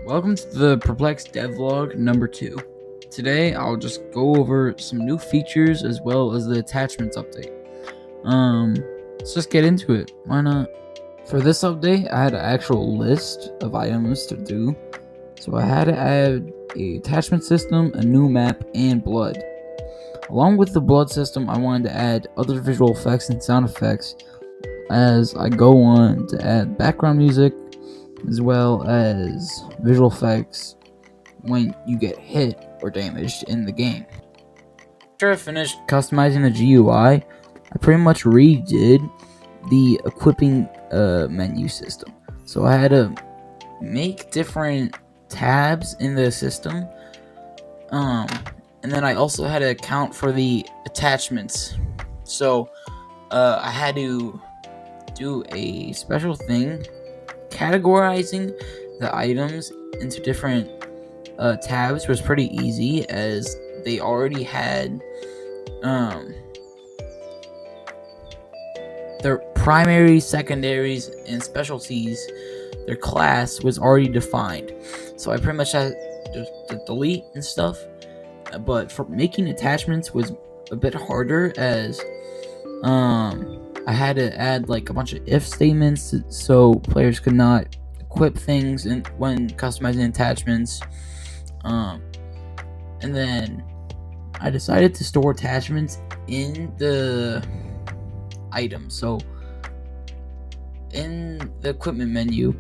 Welcome to the Perplexed Dev Log number 2. Today I'll just go over some new features as well as the attachments update. Let's just get into it. Why not? For this update, I had an actual list of items to do. So I had to add a attachment system, a new map, and blood. Along with the blood system, I wanted to add other visual effects and sound effects as I go on to add background music as well as visual effects when you get hit or damaged in the game. After I finished customizing the GUI, I pretty much redid the equipping menu system. So I had to make different tabs in the system, and then I also had to account for the attachments. So I had to do a special thing categorizing the items into different tabs was pretty easy, as they already had their primaries, secondaries, and specialties. Their class was already defined, so I pretty much had to delete and stuff. But for making attachments was a bit harder, as I had to add like a bunch of if statements so players could not equip things when customizing attachments. And then I decided to store attachments in the item. So in the equipment menu,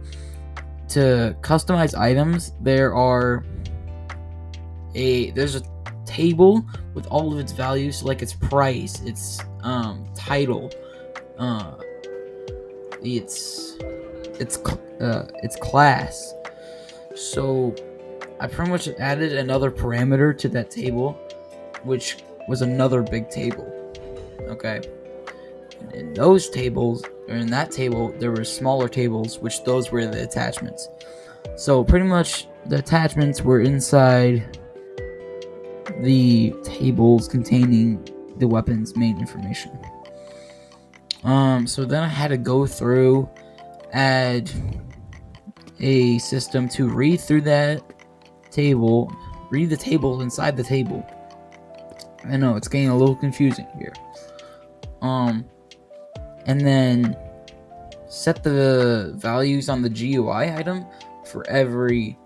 to customize items, there's a table with all of its values, like its price, its title, its class. So I pretty much added another parameter to that table, which was another big table. Okay. And in that table, there were smaller tables, which those were the attachments. So pretty much the attachments were inside the tables containing the weapon's main information. So then I had to go through, add a system to read through that table, read the table inside the table. I know it's getting a little confusing here. And then set the values on the GUI item for every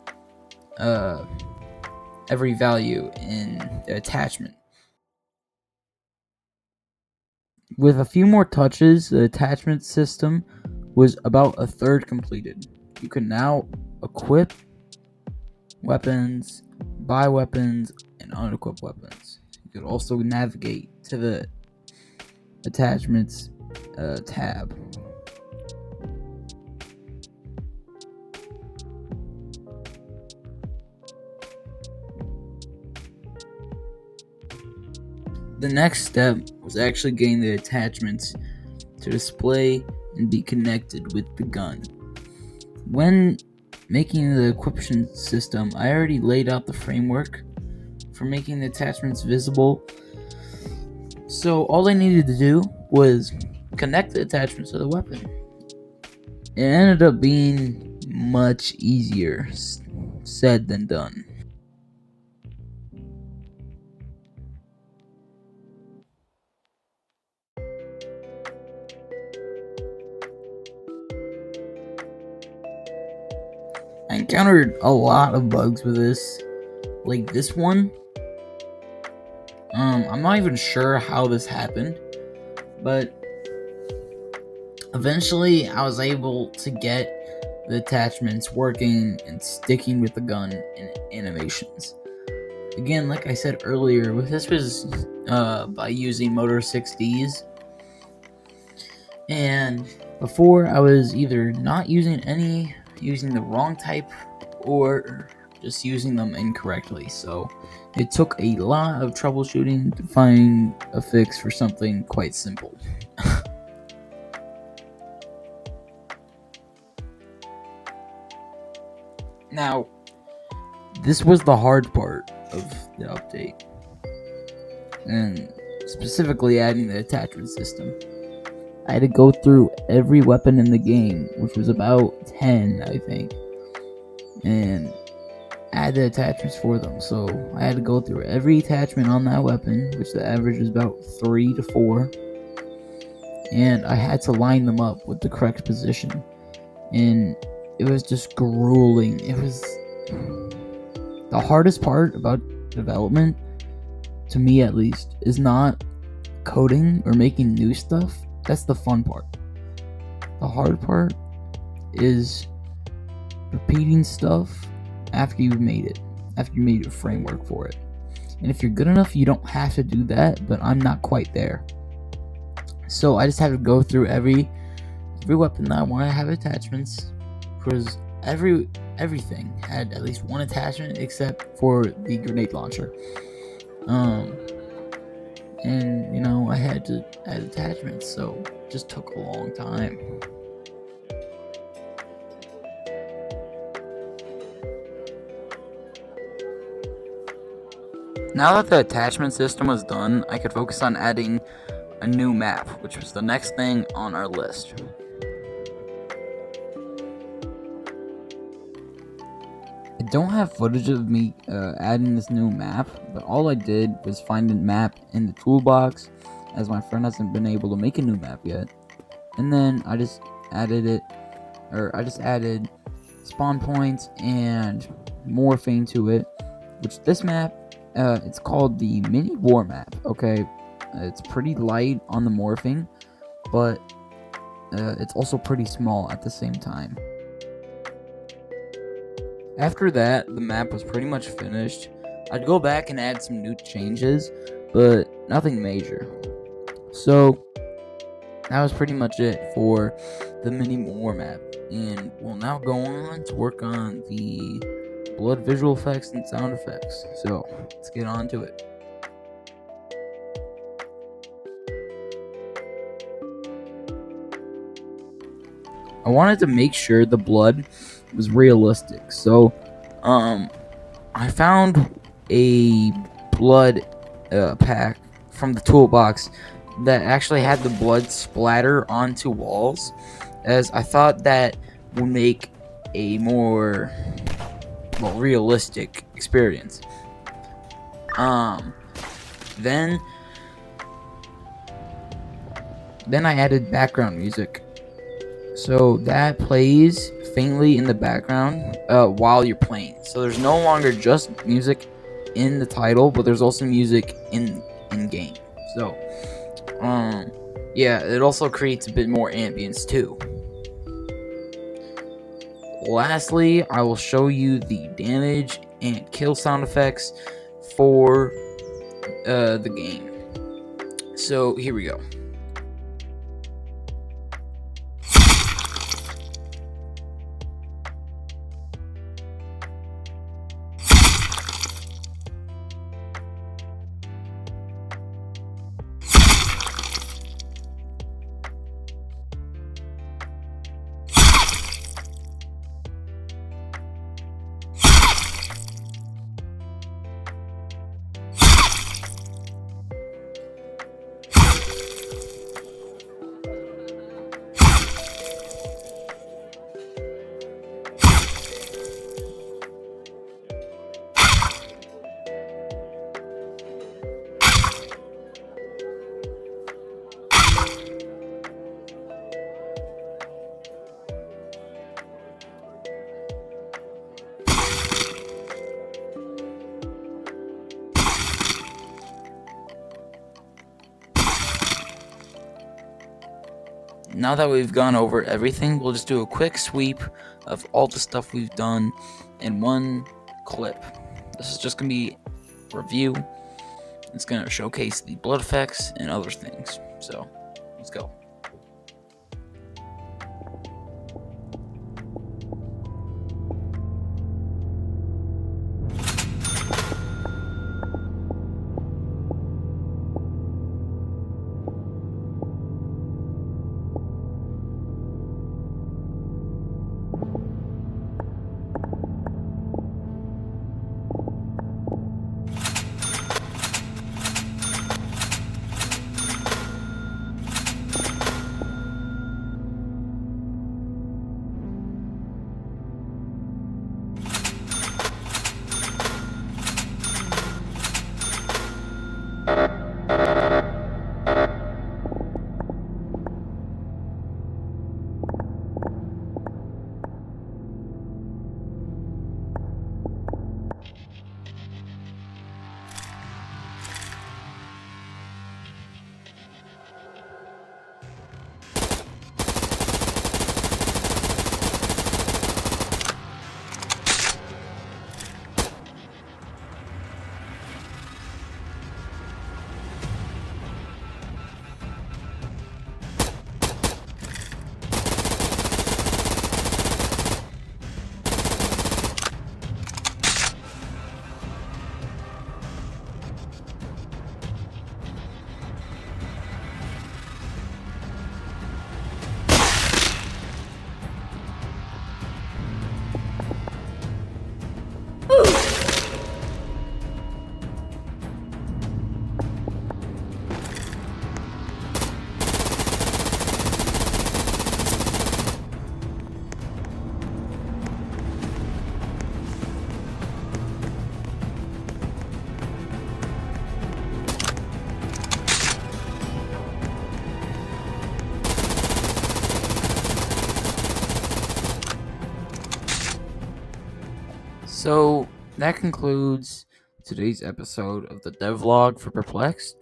value in the attachment. With a few more touches, the attachment system was about a third completed. You can now equip weapons, buy weapons, and unequip weapons. You could also navigate to the attachments tab. The next step was actually getting the attachments to display and be connected with the gun. When making the equipment system, I already laid out the framework for making the attachments visible. So all I needed to do was connect the attachments to the weapon. It ended up being much easier said than done. I encountered a lot of bugs with this, like this one. I'm not even sure how this happened, but eventually I was able to get the attachments working and sticking with the gun in animations. Again, like I said earlier, this was by using Motor 6Ds, and before I was either not using the wrong type, or just using them incorrectly. So it took a lot of troubleshooting to find a fix for something quite simple. Now, this was the hard part of the update, and specifically adding the attachment system. I had to go through every weapon in the game, which was about 10, I think, and had the attachments for them. So I had to go through every attachment on that weapon, which the average is about 3 to 4, and I had to line them up with the correct position. And it was just grueling. It was the hardest part about development, to me at least, is not coding or making new stuff. That's the fun part. The hard part is repeating stuff after you've made it, after you made a framework for it. And if you're good enough, you don't have to do that, but I'm not quite there. So I just have to go through every weapon that I want to have attachments, because everything had at least one attachment except for the grenade launcher. And I had to add attachments, so it just took a long time. Now that the attachment system was done, I could focus on adding a new map, which was the next thing on our list. I don't have footage of me adding this new map, but all I did was find a map in the toolbox, as my friend hasn't been able to make a new map yet. And then I just added spawn points and morphing to it, which this map, it's called the mini war map. Okay, it's pretty light on the morphing, but it's also pretty small at the same time. After that, the map was pretty much finished. I'd go back and add some new changes, but nothing major. So that was pretty much it for the mini war map, and we'll now go on to work on the blood visual effects and sound effects. So let's get on to it. I wanted to make sure the blood was realistic, so I found a blood pack from the toolbox that actually had the blood splatter onto walls, as I thought that would make a more realistic experience. Then I added background music, so that plays faintly in the background while you're playing. So there's no longer just music in the title, but there's also music in game. So yeah, it also creates a bit more ambience too. Lastly, I will show you the damage and kill sound effects for the game. So here we go. Now that we've gone over everything, we'll just do a quick sweep of all the stuff we've done in one clip. This is just going to be a review. It's going to showcase the blood effects and other things. So, let's go. So that concludes today's episode of the devlog for Perplexed.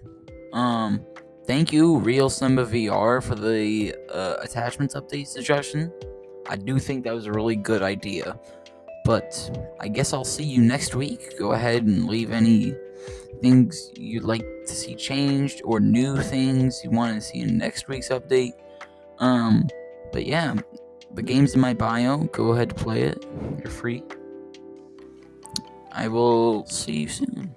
Thank you, Real Simba VR, for the attachments update suggestion. I do think that was a really good idea. But I guess I'll see you next week. Go ahead and leave any things you'd like to see changed or new things you want to see in next week's update. But yeah, the game's in my bio. Go ahead to play it. You're free. I will see you soon.